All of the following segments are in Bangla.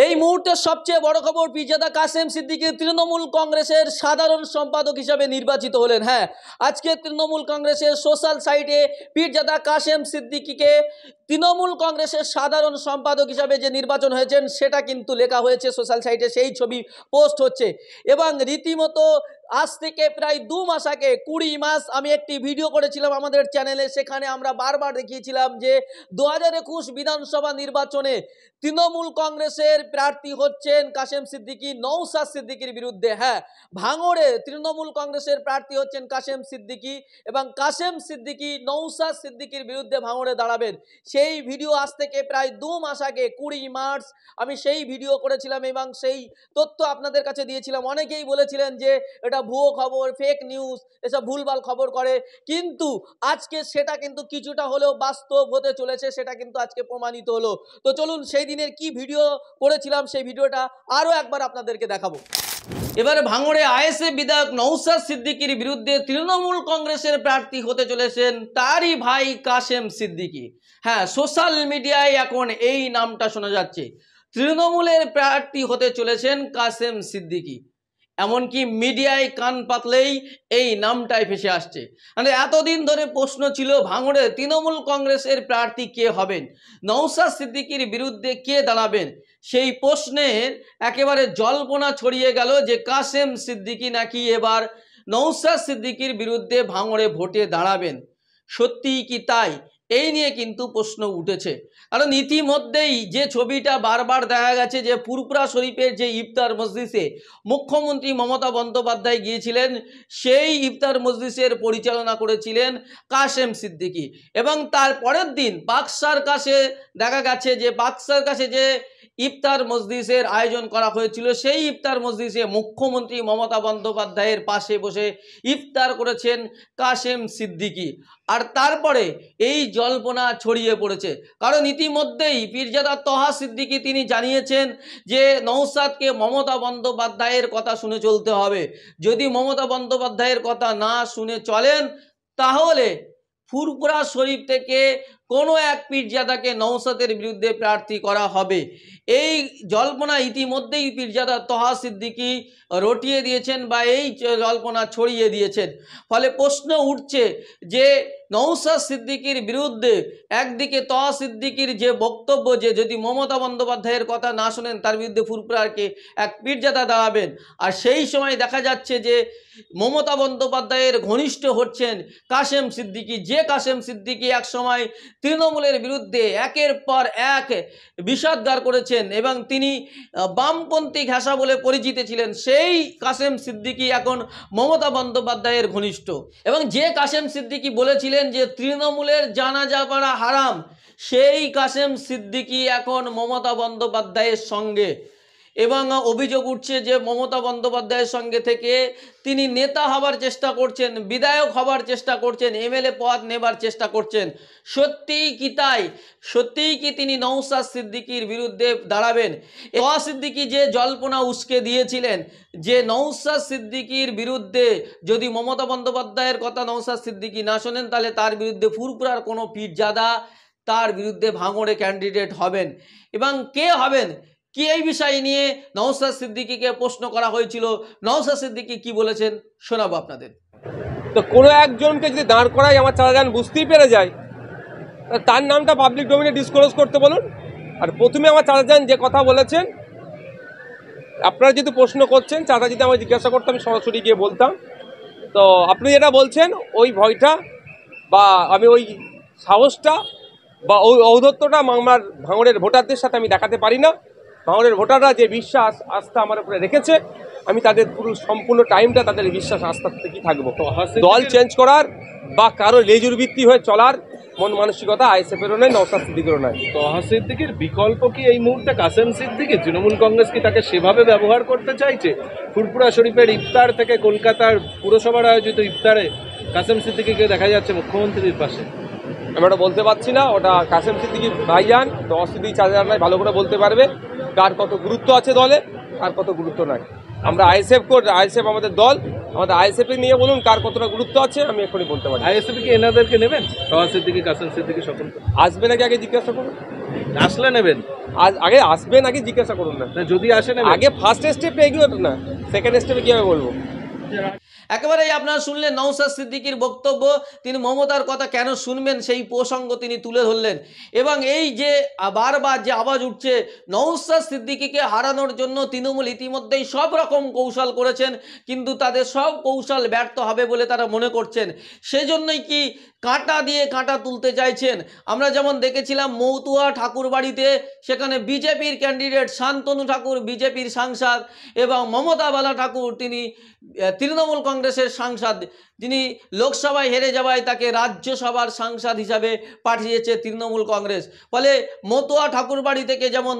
এই মুহূর্তে সবচেয়ে বড় খবর, পীরজাদা কাসেম সিদ্দিকী তৃণমূল কংগ্রেসের সাধারণ সম্পাদক হিসেবে নির্বাচিত হলেন। হ্যাঁ, আজকে তৃণমূল কংগ্রেসের সোশ্যাল সাইটে পীরজাদা কাসেম সিদ্দিকীকে তৃণমূল কংগ্রেসের সাধারণ সম্পাদক হিসাবে যে নির্বাচন হয়েছেন সেটা কিন্তু লেখা হয়েছে সোশ্যাল সাইটে, সেই ছবি পোস্ট হচ্ছে। এবং রীতিমতো আজ থেকে প্রায় 2 মাস আগে 20 মাস আমি একটি ভিডিও করেছিলাম আমাদের চ্যানেলে, সেখানে আমরা বারবার দেখিয়েছিলাম যে 2021 বিধানসভা নির্বাচনে তৃণমূল কংগ্রেসের প্রার্থী হচ্ছেন কাসেম সিদ্দিকী নওশাদ সিদ্দিকীর বিরুদ্ধে। হ্যাঁ, ভাঙড়ে তৃণমূল কংগ্রেসের প্রার্থী হচ্ছেন কাসেম সিদ্দিকী এবং কাসেম সিদ্দিকী নওশাদ সিদ্দিকীর বিরুদ্ধে ভাঙড়ে দাঁড়াবেন। সেই ভিডিও আজ থেকে প্রায় 2 মাস আগে 20 মার্চ আমি সেই ভিডিও করেছিলাম এবং সেই তথ্য আপনাদের কাছে দিয়েছিলাম। অনেকেই বলেছিলেন যে এটা ভুয়ো খবর, ফেক নিউজ, এসব ভুলভাল খবর করে, কিন্তু আজকে সেটা কিন্তু কিছুটা হলেও বাস্তব হতে চলেছে, সেটা কিন্তু আজকে প্রমাণিত হলো। তো চলুন সেই দিনের কি ভিডিও করেছিলাম সেই ভিডিওটা আরো একবার আপনাদেরকে দেখাবো। এবারে ভাঙড়ে আইএসএফ বিধায়ক নওশাদ সিদ্দিকীর বিরুদ্ধে তৃণমূল কংগ্রেসের প্রার্থী হতে চলেছেন তারই ভাই কাসেম সিদ্দিকী। হ্যাঁ, সোশ্যাল মিডিয়ায় এখন এই নামটা শোনা যাচ্ছে, তৃণমূলের প্রার্থী হতে চলেছেন কাসেম সিদ্দিকী। এমনকি মিডিয়ায় কান পাতলেই এই নামটাই ভেসে আসছে। মানে এতদিন ধরে প্রশ্ন ছিল ভাঙড়ে তৃণমূল কংগ্রেসের প্রার্থী কে হবেন, নওশাদ সিদ্দিকীর বিরুদ্ধে কে দাঁড়াবেন, সেই প্রশ্নের একেবারে জল্পনা ছড়িয়ে গেল যে কাসেম সিদ্দিকী নাকি এবার নওশাদ সিদ্দিকীর বিরুদ্ধে ভাঙড়ে ভোটে দাঁড়াবেন। সত্যিই কি তাই? এই নিয়ে কিন্তু প্রশ্ন উঠেছে, কারণ ইতিমধ্যেই যে ছবিটা বারবার দেখা গেছে যে ফুরফুরা শরীফের যে ইফতার মজলিসে মুখ্যমন্ত্রী মমতা বন্দ্যোপাধ্যায় গিয়েছিলেন, সেই ইফতার মজলিসের পরিচালনা করেছিলেন কাসেম সিদ্দিকী। এবং তার পরের দিন বাক্সার কাছে দেখা গেছে যে বাক্সার কাছে যে ইফতার মজলিসের আয়োজন করা হয়েছিল, সেই ইফতার মজলিসে মুখ্যমন্ত্রী মমতা বন্দ্যোপাধ্যায়ের পাশে বসে ইফতার করেছেন কাসেম সিদ্দিকী। আর তারপরে এই জল্পনা ছড়িয়ে পড়েছে, কারণ ইতিমধ্যেই পীরজাদা তহা সিদ্দিকী তিনি জানিয়েছেন যে নওশাদকে মমতা বন্দ্যোপাধ্যায়ের কথা শুনে চলতে হবে। যদি মমতা বন্দ্যোপাধ্যায়ের কথা না শুনে চলেন তাহলে ফুরফুরা শরীফ থেকে কোনো এক পীরজাদাকে নওশাদের বিরুদ্ধে প্রার্থী করা হবে। এই জল্পনা ইতিমধ্যেই পীরজাদা তহা সিদ্দিকী রটিয়ে দিয়েছেন বা এই জল্পনা ছড়িয়ে দিয়েছেন। ফলে প্রশ্ন উঠছে যে নওশাদ সিদ্দিকীর বিরুদ্ধে একদিকে তহা সিদ্দিকীর যে বক্তব্য যে যদি মমতা বন্দ্যোপাধ্যায়ের কথা না শোনেন তার বিরুদ্ধে ফুরফুরাকে এক পীরজাদা দাঁড়াবেন, আর সেই সময় দেখা যাচ্ছে যে মমতা বন্দ্যোপাধ্যায়ের ঘনিষ্ঠ হচ্ছেন কাসেম সিদ্দিকী, যে কাসেম সিদ্দিকী এক সময় তৃণমূলের বিরুদ্ধে একের পর এক বিষাদগার করেছেন এবং তিনি বামপন্থী ঘেঁষা বলে পরিচিত ছিলেন, সেই কাসেম সিদ্দিকী এখন মমতা বন্দ্যোপাধ্যায়ের ঘনিষ্ঠ। এবং যে কাসেম সিদ্দিকী বলেছিলেন যে তৃণমূলের জানাজা পড়া হারাম, সেই কাসেম সিদ্দিকী এখন মমতা বন্দ্যোপাধ্যায়ের সঙ্গে। এবং অভিযোগ উঠছে যে মমতা বন্দ্যোপাধ্যায়ের সঙ্গে থেকে তিনি নেতা হবার চেষ্টা করছেন, বিধায়ক হবার চেষ্টা করছেন, এমএলএ পদ নেবার চেষ্টা করছেন। সত্যিই কি তাই? সত্যিই কি তিনি নওশাদ সিদ্দিকীর বিরুদ্ধে দাঁড়াবেন? তহা সিদ্দিকী যে জল্পনা উস্কে দিয়েছিলেন যে নওশাদ সিদ্দিকীর বিরুদ্ধে যদি মমতা বন্দ্যোপাধ্যায়ের কথা নওশাদ সিদ্দিকী না শোনেন তাহলে তার বিরুদ্ধে ফুরফুরার কোনো পীরজাদা তার বিরুদ্ধে ভাঙড়ে ক্যান্ডিডেট হবেন। এবং কে হবেন কি এই বিষয় নিয়ে নওশাদ সিদ্দিকীকে প্রশ্ন করা হয়েছিল। নওশাদ সিদ্দিকী কি বলেছেন শোনাবো আপনাদের। তো কোনো একজনকে যদি দাঁড় করাই আমার চাচাজান বুঝতেই পেরে যায়, তার নামটা পাবলিক ডোমেইনে ডিসক্লোজ করতে বলুন। আর প্রথমে আমার চাচাজান যে কথা বলেছেন, আপনারা যেহেতু প্রশ্ন করছেন, চাচা যদি আমাকে জিজ্ঞাসা করতো আমি সরাসরি গিয়ে বলতাম। তো আপনি যেটা বলছেন ওই ভয়টা বা আমি ওই সাহসটা বা ওই ঔদ্ধত্যটা আমার ভাঙড়ের ভোটারদের সাথে আমি দেখাতে পারি না। ভাঙড়ের ভোটাররা যে বিশ্বাস আস্থা আমার উপরে রেখেছে, আমি তাদের পুরো সম্পূর্ণ টাইমটা তাদের বিশ্বাস আস্থার থেকেই থাকবো। দল চেঞ্জ করার বা কারো লেজুর ভিত্তি হয়ে চলার মন মানসিকতা আইএসএফেরও নয়, নওশাদ সিদ্দিকীরও নয়। তহা সিদ্দিকীর বিকল্প কি এই মুহূর্তে কাসেম সিদ্দিকী? তৃণমূল কংগ্রেস কি তাকে সেভাবে ব্যবহার করতে চাইছে? ফুরফুরা শরীফের ইফতার থেকে কলকাতার পুরসভার আয়োজিত ইফতারে কাসেম সিদ্দিকীকে দেখা যাচ্ছে মুখ্যমন্ত্রীর পাশে। আমি ওটা বলতে পারছি না, ওটা কাসেম সিদ্দিকী ভাইজান তহা সিদ্দিকী চাচাজানরাই ভালো করে বলতে পারবে কার কত গুরুত্ব আছে দলে, কার কত গুরুত্ব নাই। আমরা আইএসএফ আমাদের দল, আমাদের আইএসএফ নিয়ে বলুন কার কতটা গুরুত্ব আছে আমি এখনই বলতে পারি। আইএসএফ কি এনাদেরকে নেবেন? তহা সিদ্দিকী, কাসেম সিদ্দিকী সকলকে আসবে নাকি আগে জিজ্ঞাসা করুন। আসলে নেবেন? আজ আগে আসবে নাকি জিজ্ঞাসা করুন না। তা যদি আসে নেবেন? আগে ফার্স্ট স্টেপে এগিয়ে ওঠো না, সেকেন্ড স্টেপে কীভাবে বলবো? একেবারেই আপনারা শুনলেন নওশাদ সিদ্দিকীর বক্তব্য। তিনি মমতার কথা কেন শুনবেন সেই প্রসঙ্গ তিনি তুলে ধরলেন। এবং এই যে বারবার যে আওয়াজ উঠছে নওশাদ সিদ্দিকীকে হারানোর জন্য তৃণমূল ইতিমধ্যেই সব রকম কৌশল করেছেন, কিন্তু তাদের সব কৌশল ব্যর্থ হবে বলে তারা মনে করছেন। সেজন্যই কি কাঁটা দিয়ে কাঁটা তুলতে চাইছেন। আমরা যেমন দেখেছিলাম মৌতুয়া ঠাকুরবাড়িতে, সেখানে বিজেপির ক্যান্ডিডেট শান্তনু ঠাকুর বিজেপির সাংসদ এবং মমতা বালা ঠাকুর তিনি তৃণমূল কংগ্রেসের সাংসদ, যিনি লোকসভায় হেরে যাওয়ায় তাকে রাজ্যসভার সাংসদ হিসাবে পাঠিয়েছে তৃণমূল কংগ্রেস। ফলে মতুয়া ঠাকুরবাড়ি থেকে যেমন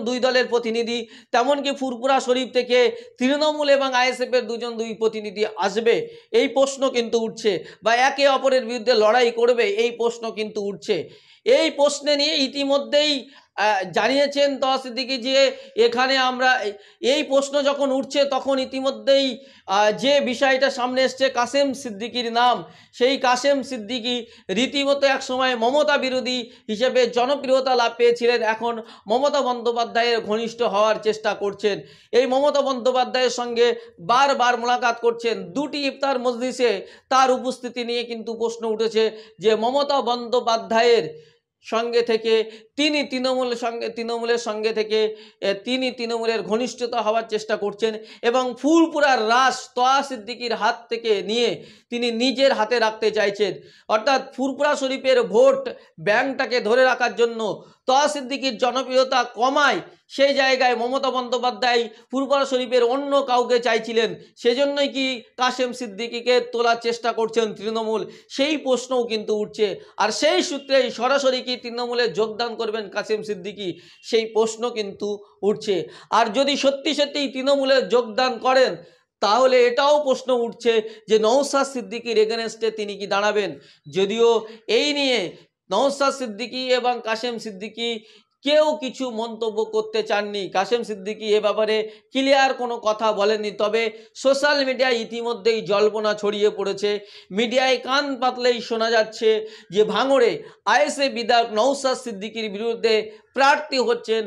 দুই দলের প্রতিনিধি, তেমনকি ফুরপুরা শরীফ থেকে তৃণমূল এবং আইএসএফের দুই প্রতিনিধি আসবে এই প্রশ্ন কিন্তু উঠছে, বা একে অপরের বিরুদ্ধে লড়াই করবে এই প্রশ্ন কিন্তু উঠছে। এই প্রশ্নে নিয়ে ইতিমধ্যেই জানিয়েছেন তহা সিদ্দিকী যে এখানে আমরা এই প্রশ্ন যখন উঠছে তখন ইতিমধ্যেই যে বিষয়টা সামনে এসছে কাসেম সিদ্দিকীর নাম, সেই কাসেম সিদ্দিকী রীতিমতো এক সময় মমতা বিরোধী হিসেবে জনপ্রিয়তা লাভ পেয়েছিলেন, এখন মমতা বন্দ্যোপাধ্যায়ের ঘনিষ্ঠ হওয়ার চেষ্টা করছেন। এই মমতা বন্দ্যোপাধ্যায়ের সঙ্গে বারবার মোলাকাত করছেন। দুটি ইফতার মজলিসে তার উপস্থিতি নিয়ে কিন্তু প্রশ্ন উঠেছে যে মমতা বন্দ্যোপাধ্যায়ের সঙ্গে থেকে তিনি তৃণমূলের সঙ্গে থেকে তিনি তৃণমূলের ঘনিষ্ঠতা হওয়ার চেষ্টা করছেন এবং ফুলপুরার রাস তহা সিদ্দিকীর হাত থেকে নিয়ে তিনি নিজের হাতে রাখতে চাইছেন। অর্থাৎ ফুরপুরা শরীফের ভোট ব্যাংকটাকে ধরে রাখার জন্য তহা সিদ্দিকীর জনপ্রিয়তা কমায়, সেই জায়গায় মমতা বন্দ্যোপাধ্যায় ফুরপুরা শরীফের অন্য কাউকে চাইছিলেন। সেজন্যই কি কাসেম সিদ্দিকীকে তোলার চেষ্টা করছেন তৃণমূল, সেই প্রশ্নও কিন্তু উঠছে। আর সেই সূত্রেই সরাসরি কি তৃণমূলে যোগদান করবেন কাসেম সিদ্দিকী, সেই প্রশ্ন কিন্তু উঠছে। আর যদি সত্যি সত্যিই তৃণমূলে যোগদান করেন তাহলে এটাও প্রশ্ন উঠছে যে নওশাদ সিদ্দিকীর এগেনস্টে তিনি কি দাঁড়াবেন। যদিও এই নিয়ে নওশাদ সিদ্দিকী এবং কাসেম সিদ্দিকী কেউ কিছু মন্তব্য করতে চাননি। কাসেম সিদ্দিকী এ ব্যাপারে ক্লিয়ার কোনো কথা বলেননি। তবে সোশ্যাল মিডিয়ায় ইতিমধ্যেই জল্পনা ছড়িয়ে পড়েছে, মিডিয়ায় কান পাতলেই শোনা যাচ্ছে যে ভাঙড়ে আইএসএফ বিধায়ক নওশাদ সিদ্দিকীর বিরুদ্ধে প্রার্থী হচ্ছেন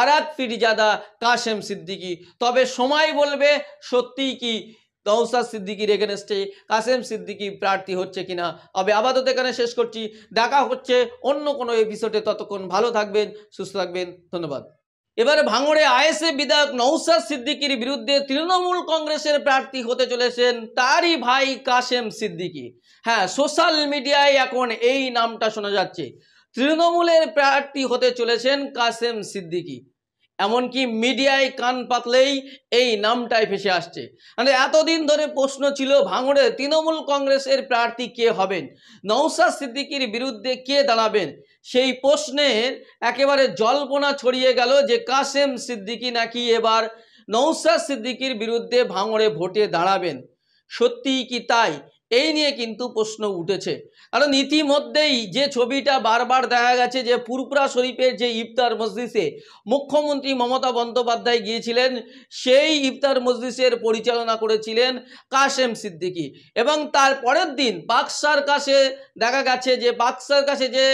আরাক পীরজাদা কাসেম সিদ্দিকী। তবে সময় বলবে সত্যিই কি নওশাদ সিদ্দিকীর এগেনস্টে কাসেম সিদ্দিকী প্রার্থী হচ্ছে কিনা। তবে আপাতত এখানে শেষ করছি, দেখা হচ্ছে অন্য কোনো এপিসোডে। ততক্ষণ ভালো থাকবেন, সুস্থ থাকবেন, ধন্যবাদ। এবারে ভাঙড়ে আইএসএফ বিধায়ক নওশাদ সিদ্দিকীর বিরুদ্ধে তৃণমূল কংগ্রেসের প্রার্থী হতে চলেছেন তারই ভাই কাসেম সিদ্দিকী। হ্যাঁ, সোশ্যাল মিডিয়ায় এখন এই নামটা শোনা যাচ্ছে, তৃণমূলের প্রার্থী হতে চলেছেন কাসেম সিদ্দিকী। এমনকি মিডিয়ায় কান পাতলেই এই নামটাই ভেসে আসছে। মানে এতদিন ধরে প্রশ্ন ছিল ভাঙড়ে তৃণমূল কংগ্রেসের প্রার্থী কে হবেন, নওশাদ সিদ্দিকীর বিরুদ্ধে কে দাঁড়াবেন, সেই প্রশ্নের একেবারে জল্পনা ছড়িয়ে গেল যে কাসেম সিদ্দিকী নাকি এবার নওশাদ সিদ্দিকীর বিরুদ্ধে ভাঙড়ে ভোটে দাঁড়াবেন। সত্যিই কি তাই, এই নিয়ে কিন্তু প্রশ্ন উঠেছে। কারণ ইতিমধ্যেই যে ছবিটা বারবার দেখা গেছে যে ফুরপুরা শরীফের যে ইফতার মজলিসে মুখ্যমন্ত্রী মমতা বন্দ্যোপাধ্যায় গিয়েছিলেন, সেই ইফতার মজলিসের পরিচালনা করেছিলেন কাসেম সিদ্দিকী। এবং তার পরের দিন বাক্সার কাছে দেখা গেছে যে বাক্সার কাছে যে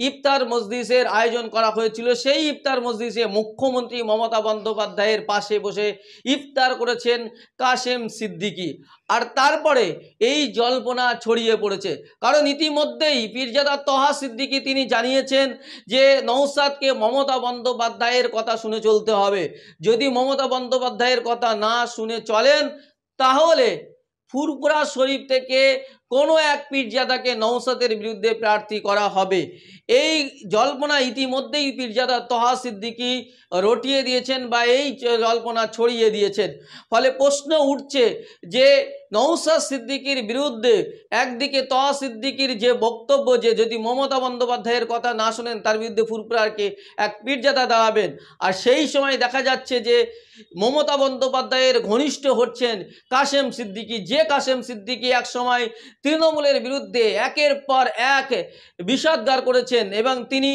ইফতার মজলিসের আয়োজন করা হয়েছিল, সেই ইফতার মজলিসে মুখ্যমন্ত্রী মমতা বন্দ্যোপাধ্যায়ের পাশে বসে ইফতার করেছেন কাসেম সিদ্দিকী। আর তারপরে এই জল্পনা ছড়িয়ে পড়েছে, কারণ ইতিমধ্যেই পীরজাদা তহা সিদ্দিকী তিনি জানিয়েছেন যে নওশাদকে মমতা বন্দ্যোপাধ্যায়ের কথা শুনে চলতে হবে। যদি মমতা বন্দ্যোপাধ্যায়ের কথা না শুনে চলেন তাহলে ফুরপুরা শরীফ থেকে কোনো এক পীরজাদাকে নওশাদের বিরুদ্ধে প্রার্থী করা হবে। এই জল্পনা ইতিমধ্যেই পীরজাদা তহা সিদ্দিকী রটিয়ে দিয়েছেন বা এই জল্পনা ছড়িয়ে দিয়েছেন। ফলে প্রশ্ন উঠছে যে নওশাদ সিদ্দিকীর বিরুদ্ধে একদিকে তহা সিদ্দিকীর যে বক্তব্য যে যদি মমতা বন্দ্যোপাধ্যায়ের কথা না শোনেন তার বিরুদ্ধে ফুরপুরাকে এক পীরজাদা দাঁড়াবেন, আর সেই সময় দেখা যাচ্ছে যে মমতা বন্দ্যোপাধ্যায়ের ঘনিষ্ঠ হচ্ছেন কাসেম সিদ্দিকী, যে কাসেম সিদ্দিকী এক সময় তৃণমূলের বিরুদ্ধে একের পর এক বিষাদগার করেছেন এবং তিনি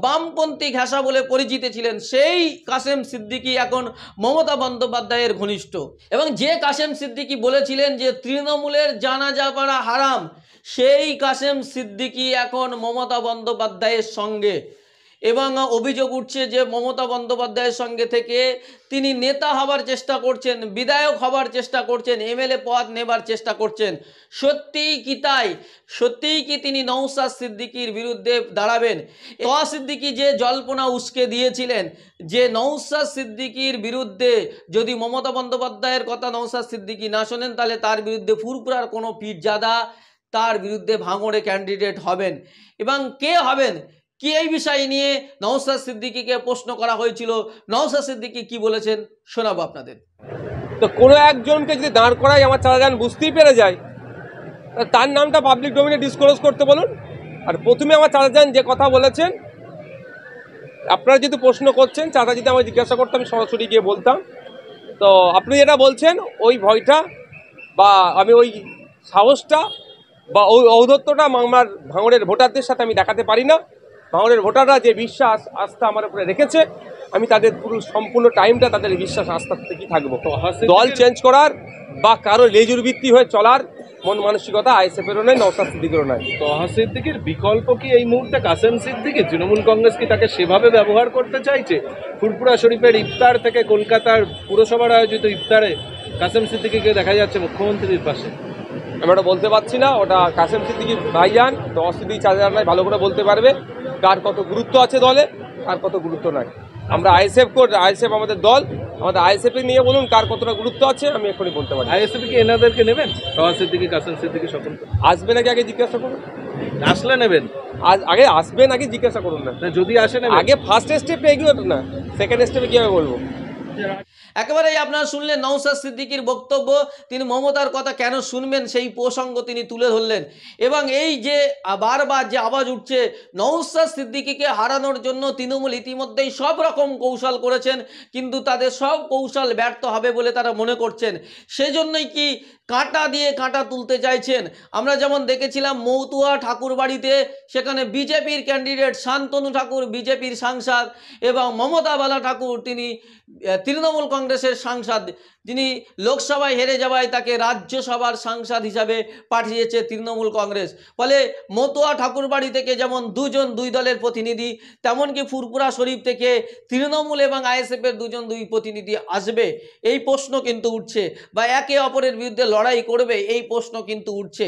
বামপন্থী ঘেঁষা বলে পরিচিত ছিলেন, সেই কাসেম সিদ্দিকী এখন মমতা বন্দ্যোপাধ্যায়ের ঘনিষ্ঠ। এবং যে কাসেম সিদ্দিকী বলেছিলেন যে তৃণমূলের জানাজা পড়া হারাম, সেই কাসেম সিদ্দিকী এখন মমতা বন্দ্যোপাধ্যায়ের সঙ্গে। এবং অভিযোগ উঠছে যে মমতা বন্দ্যোপাধ্যায়ের সঙ্গে থেকে তিনি নেতা হবার চেষ্টা করছেন, বিধায়ক হবার চেষ্টা করছেন, এমএলএ পদ নেবার চেষ্টা করছেন। সত্যিই কি তাই? সত্যিই কি তিনি নওশাদ সিদ্দিকীর বিরুদ্ধে দাঁড়াবেন? নওশাদ সিদ্দিকী যে জল্পনা উস্কে দিয়েছিলেন যে নওশাদ সিদ্দিকীর বিরুদ্ধে যদি মমতা বন্দ্যোপাধ্যায়ের কথা নওশাদ সিদ্দিকী না শোনেন তাহলে তার বিরুদ্ধে ফুরফুরার কোনো পীরজাদা তার বিরুদ্ধে ভাঙড়ে ক্যান্ডিডেট হবেন, এবং কে হবেন কি এই বিষয় নিয়ে নওশাদ সিদ্দিকীকে প্রশ্ন করা হয়েছিল। নওশাদ সিদ্দিকী কি বলেছেন শোনাবো আপনাদের। তো কোনো একজনকে যদি দাঁড় করাই আমার চালাগান বুঝতেই পেরে যায়, তার নামটা পাবলিক ডোমেইনে ডিসক্লোজ করতে বলুন। আর প্রথমে আমার চাচাজান যে কথা বলেছেন, আপনারা যদি প্রশ্ন করছেন, চাচা যদি আমাকে জিজ্ঞাসা করতো আমি সরাসরি গিয়ে বলতাম। তো আপনি যেটা বলছেন ওই ভয়টা বা আমি ওই সাহসটা বা ওই ঔদ্ধত্যটা আমার ভাঙড়ের ভোটারদের সাথে আমি দেখাতে পারি না। ভাঙড়ের ভোটাররা যে বিশ্বাস আস্থা আমার উপরে রেখেছে, আমি তাদের পুরো সম্পূর্ণ টাইমটা তাদের বিশ্বাস আস্থার থেকেই থাকবো। দল চেঞ্জ করার বা কারো লেজুর ভিত্তি হয়ে চলার মন মানসিকতা আইএসএফেরও নয়, নওশাদ সিদ্দিকেরও নয়। তহা সিদ্দিকীর বিকল্প কি এই মুহূর্তে কাসেম সিদ্দিকী? তৃণমূল কংগ্রেস কি তাকে সেভাবে ব্যবহার করতে চাইছে? ফুরফুরা শরীফের ইফতার থেকে কলকাতার পুরসভার আয়োজিত ইফতারে কাসেম সিদ্দিকীকে দেখা যাচ্ছে মুখ্যমন্ত্রীর পাশে। আমি ওটা বলতে পারছি না, ওটা কাসেম সিদ্দিকী ভাইজান তহা সিদ্দিকী চাচাজানরাই ভালো করে বলতে পারবে কার কত গুরুত্ব আছে দলে, কার কত গুরুত্ব নাই। আমরা আইএসএফ আমাদের দল, আমাদের আইএসএফ নিয়ে বলুন কার কতটা গুরুত্ব আছে আমি এখনই বলতে পারি। আইএসএফ কি এনাদেরকে নেবেন? তহা সিদ্দিকী, কাসেম সিদ্দিকী সকলকে আসবে নাকি আগে জিজ্ঞাসা করুন, আসলে নেবেন? আগে আসবে নাকি জিজ্ঞাসা করুন না, যদি আসে নেবেন। আগে ফার্স্ট স্টেপে এগিয়ে ওঠো না, সেকেন্ড স্টেপে কীভাবে বলবো। একেবারেই আপনারা শুনলেন নওশাদ সিদ্দিকীর বক্তব্য। তিনি মমতার কথা কেন শুনবেন সেই প্রসঙ্গ তিনি তুলে ধরলেন, এবং এই যে বারবার যে আওয়াজ উঠছে নওশাদ সিদ্দিকীকে হারানোর জন্য তৃণমূল ইতিমধ্যেই সব রকম কৌশল করেছেন, কিন্তু তাদের সব কৌশল ব্যর্থ হবে বলে তারা মনে করছেন। সেজন্যই কি কাঁটা দিয়ে কাঁটা তুলতে চাইছেন। আমরা যেমন দেখেছিলাম মৌতুয়া ঠাকুরবাড়িতে, সেখানে বিজেপির ক্যান্ডিডেট শান্তনু ঠাকুর বিজেপির সাংসদ এবং মমতা বালা ঠাকুর তিনি তৃণমূল কংগ্রেসের সাংসদ, যিনি লোকসভায় হেরে যাওয়ায় তাকে রাজ্যসভার সাংসদ হিসাবে পাঠিয়েছে তৃণমূল কংগ্রেস। ফলে মতুয়া ঠাকুরবাড়ি থেকে যেমন দুই দলের প্রতিনিধি, তেমনকি ফুরফুরা শরীফ থেকে তৃণমূল এবং আইএসএফের দুই প্রতিনিধি আসবে এই প্রশ্ন কিন্তু উঠছে, বা একে অপরের বিরুদ্ধে লড়াই করবে এই প্রশ্ন কিন্তু উঠছে।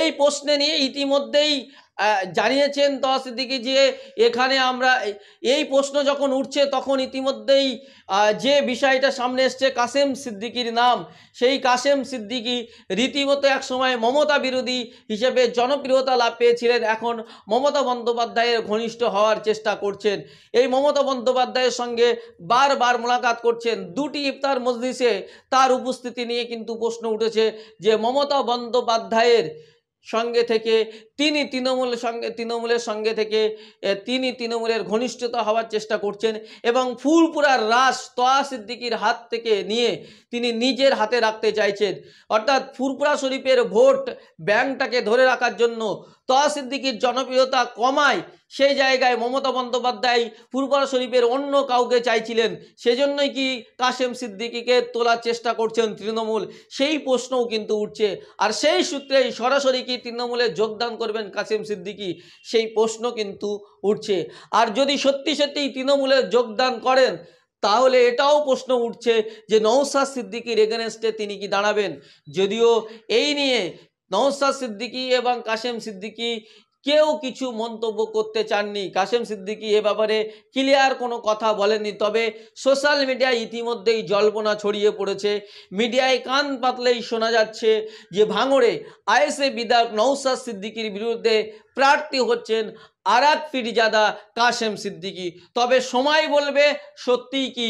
এই প্রশ্নে নিয়ে ইতিমধ্যেই জানিয়েছেন তহা সিদ্দিকী যে এখানে আমরা এই প্রশ্ন যখন উঠছে তখন ইতিমধ্যেই যে বিষয়টা সামনে এসছে কাসেম সিদ্দিকীর নাম, সেই কাসেম সিদ্দিকী রীতিমতো এক সময় মমতা বিরোধী হিসেবে জনপ্রিয়তা লাভ পেয়েছিলেন, এখন মমতা বন্দ্যোপাধ্যায়ের ঘনিষ্ঠ হওয়ার চেষ্টা করছেন। এই মমতা বন্দ্যোপাধ্যায়ের সঙ্গে বারবার মোলাকাত করছেন। দুটি ইফতার মজলিসে তার উপস্থিতি নিয়ে কিন্তু প্রশ্ন উঠেছে যে মমতা বন্দ্যোপাধ্যায়ের সঙ্গে থেকে তিনি তৃণমূলের সঙ্গে থেকে তিনি তৃণমূলের ঘনিষ্ঠতা হওয়ার চেষ্টা করছেন, এবং ফুরফুরার রাস তহা সিদ্দিকীর হাত থেকে নিয়ে তিনি নিজের হাতে রাখতে চাইছেন। অর্থাৎ ফুরফুরা শরীফের ভোট ব্যাংকটাকে ধরে রাখার জন্য তহা সিদ্দিকীর জনপ্রিয়তা কমায়, সেই জায়গায় মমতা বন্দ্যোপাধ্যায় ফুরফুরা শরীফের অন্য কাউকে চাইছিলেন। সেজন্যই কি কাসেম সিদ্দিকীকে তোলার চেষ্টা করছেন তৃণমূল, সেই প্রশ্নও কিন্তু উঠছে। আর সেই সূত্রেই সরাসরি কি তৃণমূলে যোগদান করবেন কাসেম সিদ্দিকী, সেই প্রশ্ন কিন্তু উঠছে। আর যদি সত্যি সত্যিই তৃণমূলে যোগদান করেন তাহলে এটাও প্রশ্ন উঠছে যে নওশাদ সিদ্দিকীর এগেনস্টে তিনি কি দাঁড়াবেন। যদিও এই নিয়ে নওশাদ সিদ্দিকী এবং কাসেম সিদ্দিকী কেউ কিছু মন্তব্য করতে চাননি। কাসেম সিদ্দিকী এ ব্যাপারে ক্লিয়ার কোনো কথা বলেননি, তবে সোশ্যাল মিডিয়ায় ইতিমধ্যেই জল্পনা ছড়িয়ে পড়েছে। মিডিয়ায় কান পাতলেই শোনা যাচ্ছে যে ভাঙড়ে আইএসএফ বিধায়ক নওশাদ সিদ্দিকীর বিরুদ্ধে প্রার্থী হচ্ছেন আরাক পীরজাদা কাসেম সিদ্দিকী। তবে সময় বলবে সত্যিই কি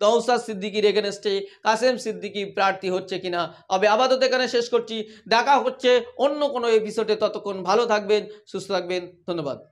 নওশাদ সিদ্দিকীর এগেনস্টে কাসেম সিদ্দিকী প্রার্থী হচ্ছে কিনা। তবে আপাতত এখানে শেষ করছি, দেখা হচ্ছে অন্য কোনো এপিসোডে। ততক্ষণ ভালো থাকবেন, সুস্থ থাকবেন, ধন্যবাদ।